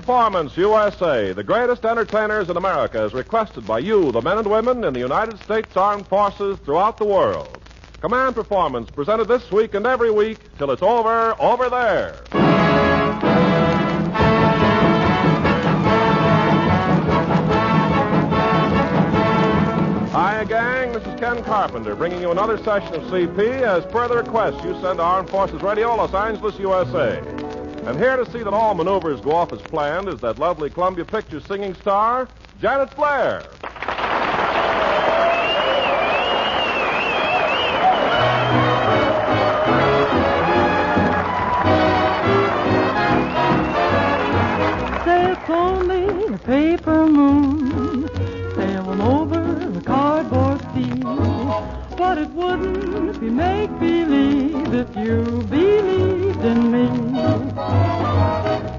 Performance USA, the greatest entertainers in America, is requested by you, the men and women in the United States Armed Forces throughout the world. Command Performance, presented this week and every week till it's over there. Hi, gang. This is Ken Carpenter, bringing you another session of CP as per the request you send to Armed Forces Radio, Los Angeles, USA. And here to see that all maneuvers go off as planned is that lovely Columbia Pictures singing star, Janet Blair. Say it's only a paper moon sailing over the cardboard sea, but it wouldn't be make-believe if you believed in me.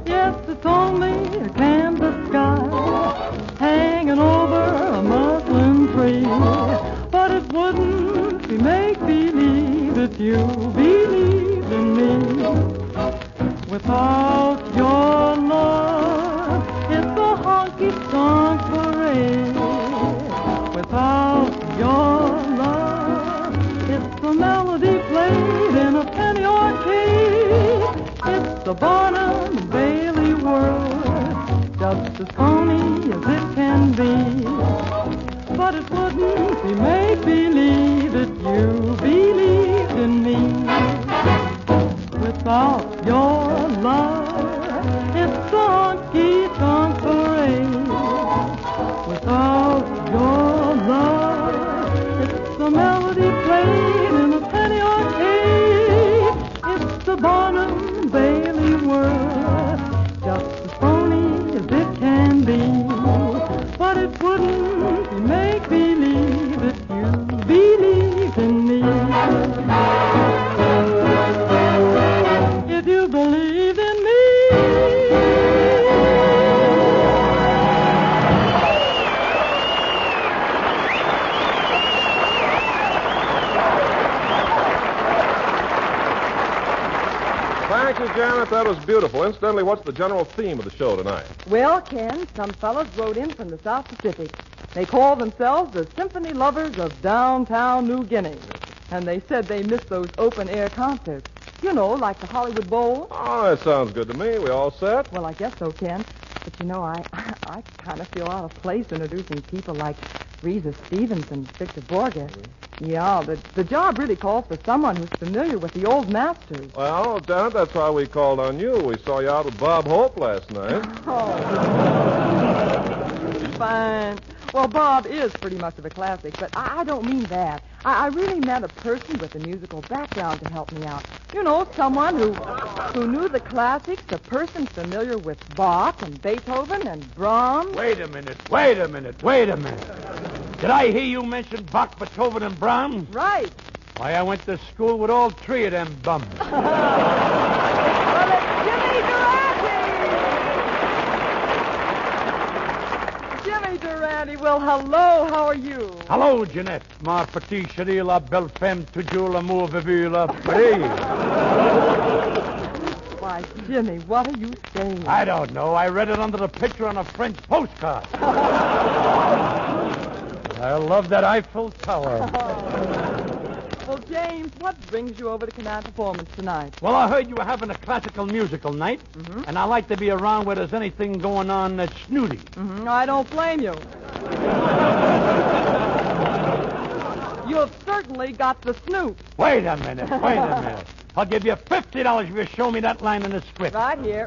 Yes, it's only a canvas sky hanging over a muslin tree, but it wouldn't be make-believe if you believed in me. Without your love, it's a honky-tonk parade. Without your love, it's a melody played in a penny arcade. It's the Barnum and Bailey world, just as phony as it can be. But it wouldn't be make-believe if you believed in me. Without your love, it's a honky-tonk parade. Without your love, it's a melody played in a penny arcade. It's the Barnum and Bailey world, just as phony as it can be. But it wouldn't be make-believe if you believed in me. If you believed in me. Thank you, Janet. That was beautiful. Incidentally, what's the general theme of the show tonight? Well, Ken, some fellas wrote in from the South Pacific. They call themselves the Symphony Lovers of Downtown New Guinea. And they said they miss those open-air concerts. You know, like the Hollywood Bowl. Oh, that sounds good to me. We all set? Well, I guess so, Ken. But, you know, I kind of feel out of place introducing people like Reza Stevens and Victor Borge. Yeah, the job really calls for someone who's familiar with the old masters. Well, Janet, that's why we called on you. We saw you out with Bob Hope last night. Oh. Fine. Well, Bob is pretty much of a classic, but I don't mean that. I really meant a person with a musical background to help me out. You know, someone who knew the classics, a person familiar with Bach and Beethoven and Brahms. Wait a minute. Did I hear you mention Bach, Beethoven, and Brahms? Right. Why, I went to school with all three of them bums. Well, it's Jimmy Durante. Jimmy Durante. Well, hello. How are you? Hello, Jeanette. Ma petite chérie, la belle femme, toujours l'amour vivu la free. Why, Jimmy, what are you saying? I don't know. I read it under the picture on a French postcard. I love that Eiffel Tower. Well, James, what brings you over to Command Performance tonight? Well, I heard you were having a classical musical night, and I like to be around where there's anything going on that's snooty. I don't blame you. You've certainly got the snoot. Wait a minute. I'll give you $50 if you show me that line in the script. Right here.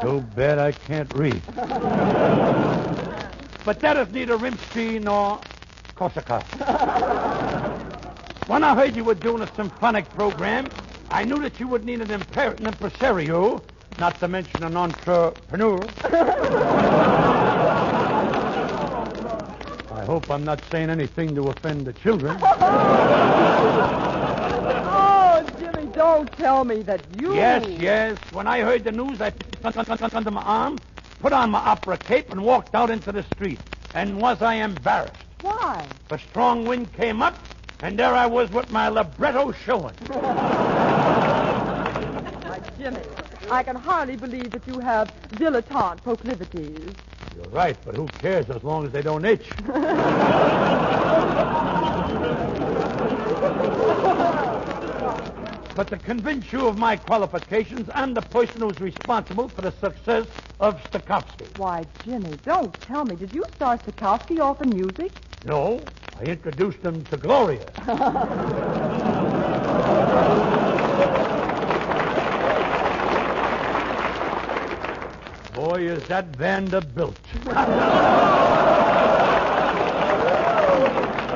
Too bad I can't read. But that is neither Rimsky nor Korsakov. When I heard you were doing a symphonic program, I knew that you would need an impresario, not to mention an entrepreneur. I hope I'm not saying anything to offend the children. Oh, Jimmy, don't tell me that you... Yes. When I heard the news, I put it under my arm, put on my opera cape, and walked out into the street. And was I embarrassed? Why? A strong wind came up, and there I was with my libretto showing. Why, Jimmy, I can hardly believe that you have dilettante proclivities. You're right, but who cares as long as they don't itch? But to convince you of my qualifications, I'm the person who's responsible for the success of Stokowski. Why, Jimmy, don't tell me. Did you start Stokowski off in music? No, I introduced him to Gloria. Boy, is that Vanderbilt.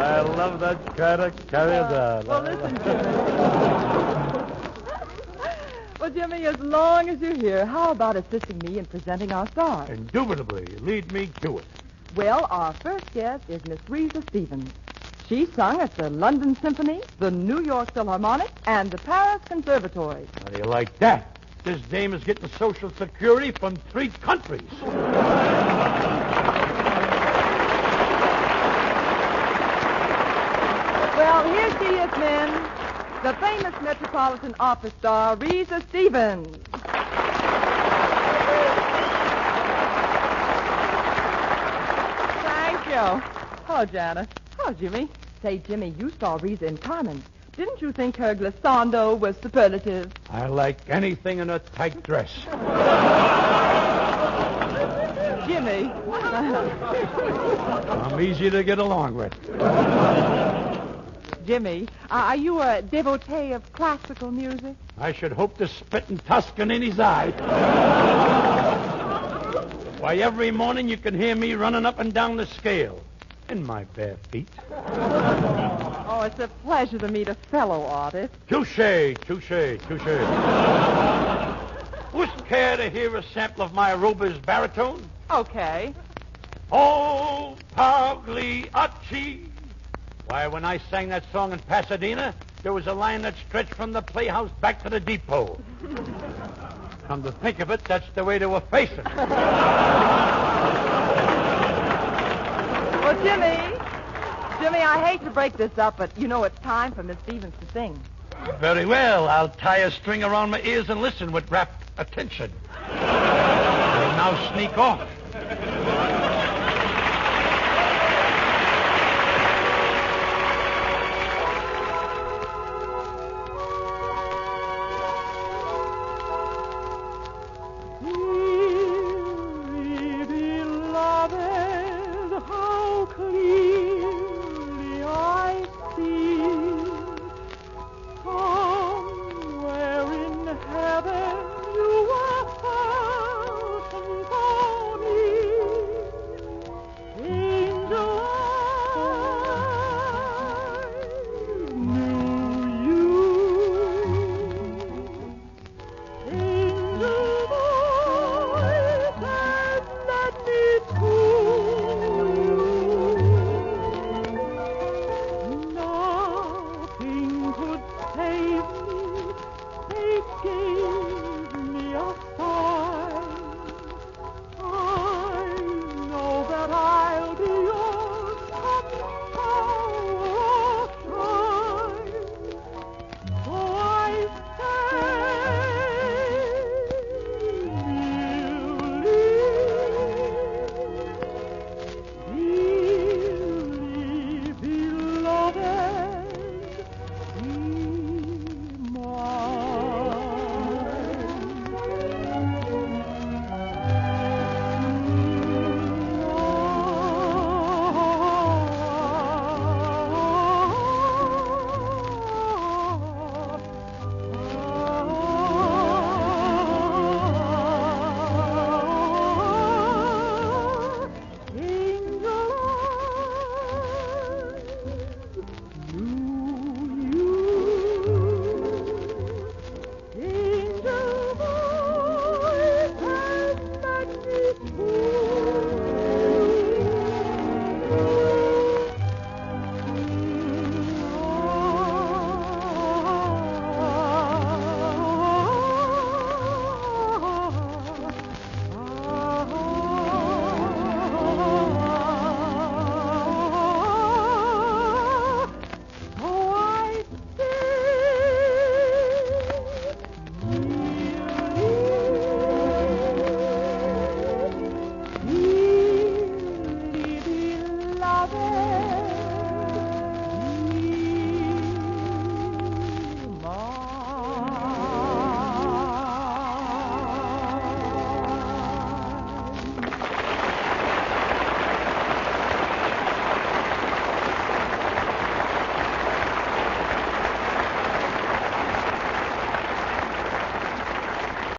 I love that kind of carry on. Well, listen, Jimmy. Well, Jimmy, as long as you're here, how about assisting me in presenting our stars? Indubitably, lead me to it. Well, our first guest is Miss Risa Stevens. She sung at the London Symphony, the New York Philharmonic, and the Paris Conservatory. How do you like that? This dame is getting Social Security from 3 countries. Well, here she is, men. The famous Metropolitan Opera star, Risa Stevens. Thank you. Hello, Janet. Hello, Jimmy. Say, Jimmy, you saw Risa in Carmen. Didn't you think her glissando was superlative? I like anything in a tight dress. Jimmy. I'm easy to get along with. Jimmy, are you a devotee of classical music? I should hope to spit in Tuscan in his eye. Why, every morning you can hear me running up and down the scale in my bare feet. Oh, it's a pleasure to meet a fellow artist. Touché, touché, touché. Wouldn't care to hear a sample of my Rober's baritone? Okay. Oh, Pagliacci. Why, when I sang that song in Pasadena, there was a line that stretched from the Playhouse back to the depot. Come to think of it, that's the way they were facing. Well, Jimmy, I hate to break this up, but you know it's time for Miss Stevens to sing. Very well. I'll tie a string around my ears and listen with rapt attention. I'll now sneak off.